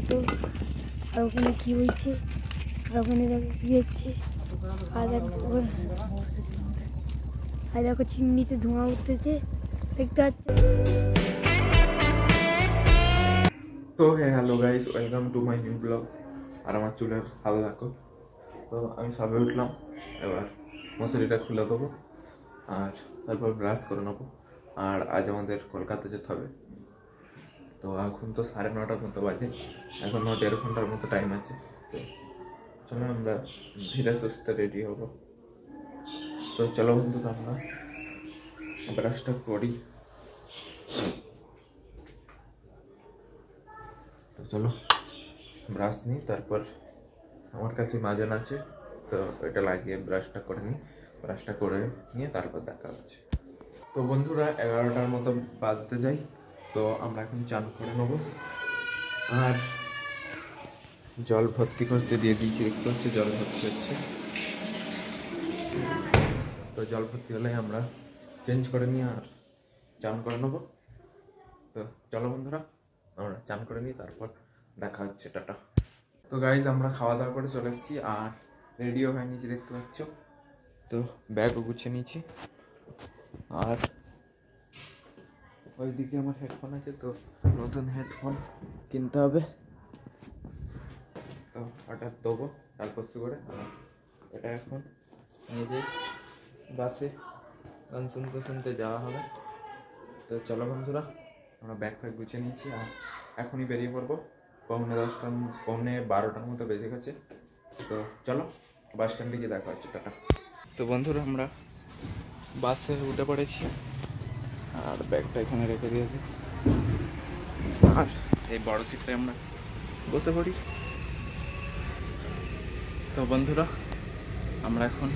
দেখো আর ওখানে কি হয়েছে, আর ওখানে দেখো কি হচ্ছে, আর দেখো চিমনিতে ধোঁয়া উঠতেছে দেখতে পাচ্ছি। তো hello guys, welcome to my new blog. আর আমার চুলের হাল দেখো। তো আমি সবে উঠলাম, এবার মশারিটা খুলে দেবো আর তারপর ব্রাশ করে নেবো। আর আজ আমাদের কলকাতা যেতে হবে। তো এখন তো 9:30 মতো বাজে, এখনও 1.5 ঘন্টার মতো টাইম আছে। তো চলো আমরা ধীরে সুস্থে রেডি হবো। তো চলো বন্ধু, আমরা ব্রাশটা করি। তো চলো ব্রাশ নিই, তারপর আমার কাছে মাজন আছে, তো এটা লাগিয়ে ব্রাশটা করে নিই। ব্রাশটা করে নিয়ে তারপর দেখা হচ্ছে। তো বন্ধুরা 11টার মতো বাজতে যাই। তো আমরা এখন চান করে নেবো আর জল ভর্তি করতে দিয়ে দিয়েছি, দেখতে হচ্ছে জল ভর্তি হচ্ছে। তো জল ভর্তি হলে আমরা চেঞ্জ করে নিয়ে আর চান করে নেবো। তো চলো বন্ধুরা, আমরা চান করে নিই, তারপর দেখা হচ্ছে, টাটা। তো গাইজ আমরা খাওয়া দাওয়া করে চলে এসেছি আর রেডিও হয়ে নিয়েছি, দেখতে পাচ্ছ। তো ব্যাগও গুছিয়ে নিয়েছি আর ওইদিকে আমার হেডফোন আছে, তো নতুন হেডফোন কিনতে হবে। তো অর্ডার দেবো কাল পরশু করে। এটা এখন নিয়ে যাই, বাসে গান শুনতে শুনতে যাওয়া হবে। তো চলো বন্ধুরা, আমরা ব্যাগ ফ্যাগ গুছিয়ে নিয়েছি আর এখনই বেরিয়ে পড়বো। 12টার মতো বেজে গেছে। তো চলো বাস স্ট্যান্ডে গিয়ে দেখা হচ্ছে, টাটা। তো বন্ধুরা আমরা বাসে উঠে পড়েছি আর ব্যাগটা এখানে রেখে দিয়েছি আর এই বড় সিটটায় আমরা বসে পড়ি। তো বন্ধুরা আমরা এখন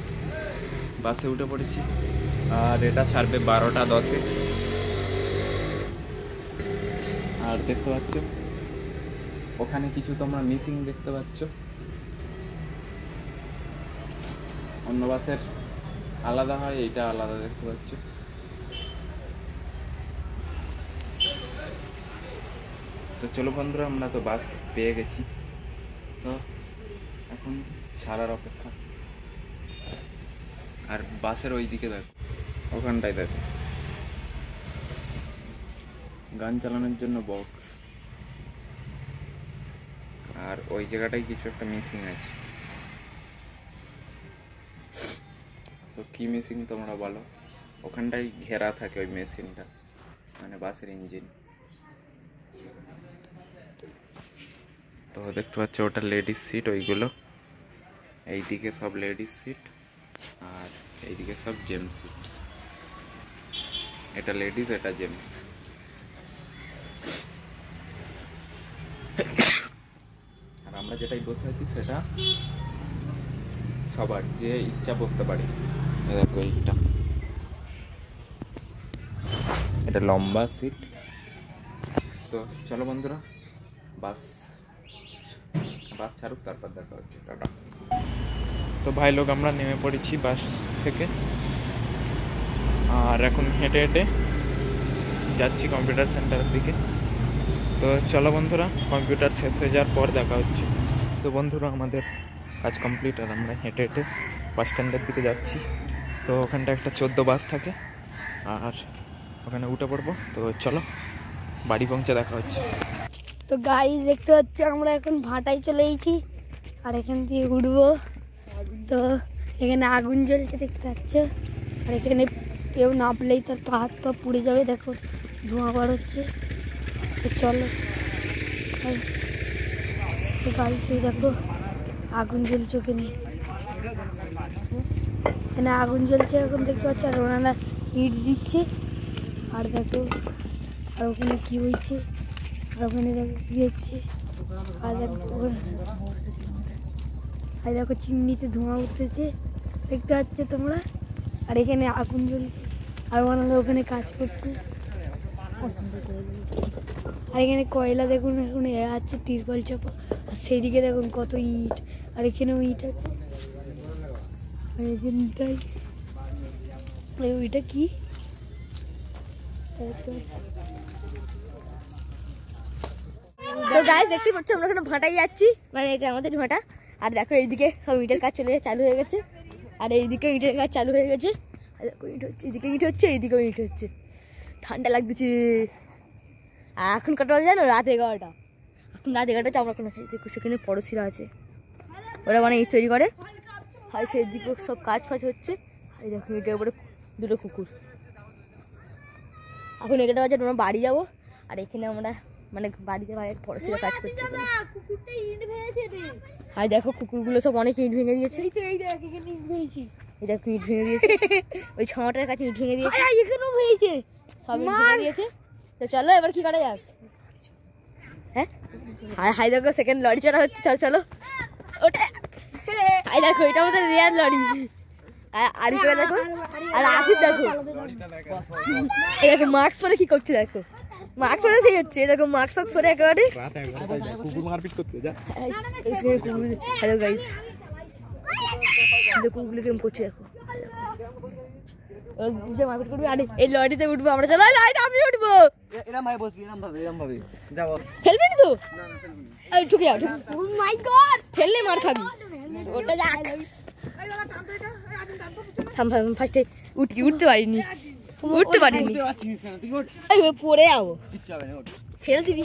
বাসে উঠে পড়েছি আর এটা ছাড়বে 12টা 10-এ। আর দেখতে পাচ্ছ ওখানে কিছু তোমরা মিসিং দেখতে পাচ্ছ, অন্য বাসের আলাদা হয়, এইটা আলাদা দেখতে পাচ্ছ। তো চলো বন্ধুরা, আমরা তো বাস পেয়ে গেছি, তো এখন ছাড়ার অপেক্ষা। আর বাসের ওই দিকে দেখো, ওখানটায় দেখো গান চালানোর জন্য বক্স, আর ওই জায়গাটায় কিছু একটা মিসিং আছে। তো কি মিসিং তোমরা বলো? ওখানটায় ঘেরা থাকে ওই মেশিনটা, মানে বাসের ইঞ্জিন। তো দেখতে পাচ্ছ ওটা লেডিস সিট, ওইগুলো এইদিকে সব লেডিস সিট আর এইদিকে সব জেন্টস সিট। এটা লেডিস, এটা জেন্টস। আর আমরা যেটাই বসে আছি সেটা সবার যে ইচ্ছা বসতে পারে। দেখো এটা লম্বা সিট। তো চলো বন্ধুরা, বাস ছাড়ুক, তারপর দেখা হচ্ছে, টাটা। তো ভাই লোক আমরা নেমে পড়েছি বাস থেকে আর এখন হেঁটে হেঁটে যাচ্ছি কম্পিউটার সেন্টারের দিকে। তো চলো বন্ধুরা, কম্পিউটার শেষ হয়ে যাওয়ার পর দেখা হচ্ছে। তো বন্ধুরা আমাদের কাজ কমপ্লিট আর আমরা হেঁটে হেঁটে বাস স্ট্যান্ডের দিকে যাচ্ছি। তো ওখানটা একটা 14 বাস থাকে আর ওখানে উঠে পড়বো। তো চলো বাড়ি পৌঁছে দেখা হচ্ছে। তো গাড়ি দেখতে পাচ্ছ আমরা এখন ভাটায় চলে এসেছি আর এখান দিয়ে উঠবো। তো এখানে আগুন জ্বলছে দেখতে পাচ্ছ, আর এখানে কেউ নামলেই তার পা হাত পা পুড়ে যাবে, দেখো ধোঁয়া বার হচ্ছে। তো চলো, তো গাড়ি সেই দেখো আগুন জ্বলছে, এখানে আগুন জ্বলছে এখন দেখতে পাচ্ছ। আর ওনারা ইট দিচ্ছে আর দেখো, আর ওখানে কি হয়েছে, আর ওখানে দেখো কি হচ্ছে, আর দেখো চিমনিতে ধোঁয়া উঠতেছে দেখতে পাচ্ছ তোমরা। আর এখানে আগুন জ্বলছে আর ওনারা ওখানে কাজ করছে। আর এখানে কয়লা দেখুন, এখন আছে তিরপল চাপা। আর সেইদিকে দেখুন কত ইট, আর এখানেও ইট আছে। আর এখানটাই ওইটা কি তো গাইস দেখতে পাচ্ছ আমরা এখানে ভাটাই যাচ্ছি, মানে এটা আমাদের ভাটা। আর দেখো এইদিকে সব ইটের কাজ চালু হয়ে গেছে, আর এইদিকে ইটের কাজ চালু হয়ে গেছে। আর দেখো ইট হচ্ছে, এদিকে ইট হচ্ছে, এইদিকেও ইট হচ্ছে। ঠান্ডা লাগতেছে। আর এখন কটা বাজে জানো? রাত 11টা। এখন রাত 11টা আমরা কোনো দেখো সেখানে পড়োশিরা আছে, ওরা মানে ইট তৈরি করে। আর সেদিকেও সব কাজ ফাজ হচ্ছে। এই দেখো ইটের উপরে দুটো কুকুর। এখন 11টা বাজে আমরা বাড়ি যাবো। আর এখানে আমরা মানে বাড়িতে বাইরে পড়াশোনা কাজ করছি। আর দেখো কুকুরগুলো সব অনেক ইট ভেঙে দিয়েছে। এই দেখো ইট ভেঙে দিয়েছে, ওই ছামাটার কাছে ইট ভেঙে দিয়েছে, এখানেও ভেঙেছে, সব ইট ভেঙে দিয়েছে। তো চলো এবার কি করা যাক। হ্যাঁ হাই দেখো সেকেন্ড লরি চলা হচ্ছে, চল চলো ওটা। হাই দেখো এটা আমাদের রেয়ার লরি। আর করে দেখো, আর আখির দেখো, এই দেখো মাস্ক পরে কি করছে, দেখো মাস্ক পরে সেই হচ্ছে, দেখো মাস্ক ফাক্স পরে একেবারে কুকুর মারপিট করছে। হ্যালো গাইস, কুকুরগুলো কেমন করছে দেখো, মারপিট করবে। আর এই লরিতে উঠবো আমরা, চলো আমি উঠবো। ফেলবি না তো, ঠুকে যাও, ফেললে মার খাবি। ওটা যাক, ফার্স্টে উঠতে পারিনি, পড়ে যাবো, ফেলে দিবি।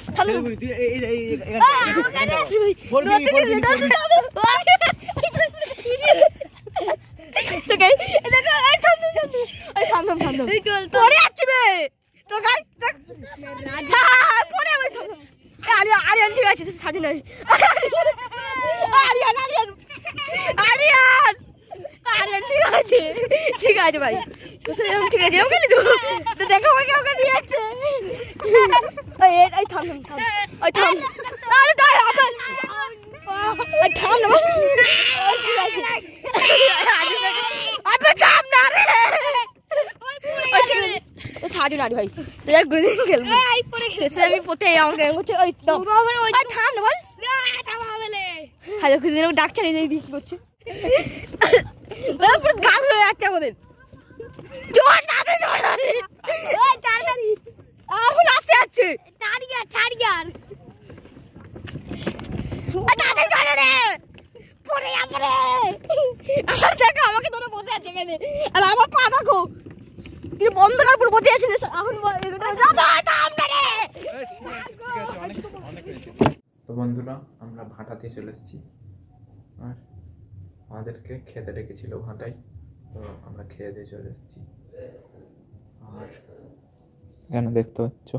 ঠিক আছে স্বাধীন, ঠিক আছে ভাই, ঠিক আছে ওখানে তো দেখো আমাকে ওকে নিয়ে যাচ্ছে। থাম না ভাই, খেলবো আমি পড়তে আমাকে থাম না বল, ডাক ছাড়িয়ে দিয়ে কি করছে, গান হয়ে যাচ্ছে আমাদের। এখন আসতে যাচ্ছে আমাকে তোরা বসে আছে এখানে, আর আমার পা দেখো তুই বন্ধ করার পর বসে আছিস। তো বন্ধুরা আমরা ভাটাতে চলে এসেছি, আর আমাদেরকে খেতে রেখেছিল ভাটায়, তো আমরা খেয়ে দিয়ে চলে এসেছি। আর এখানে দেখতে পাচ্ছ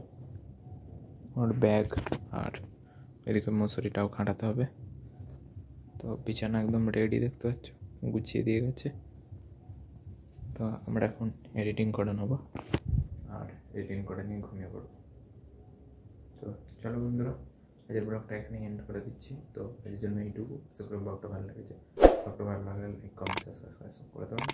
ওর ব্যাগ, আর এদিকে মশুরিটাও খাটাতে হবে। তো বিছানা একদম রেডি দেখতে পাচ্ছ, গুছিয়ে দিয়ে গেছে। তো আমরা এখন এডিটিং করে নেবো, আর এডিটিং করে নিয়ে ঘুমিয়ে পড়বো। তো চলো বন্ধুরা, আজকের ব্লগটা এখানে এন্ড করে দিচ্ছি। তো এর জন্য এইটুকু, ব্লগটা ভালো লেগেছে, ব্লগটা ভালো লাগলে লাইক কমেন্ট সাবস্ক্রাইব করে দেবেন।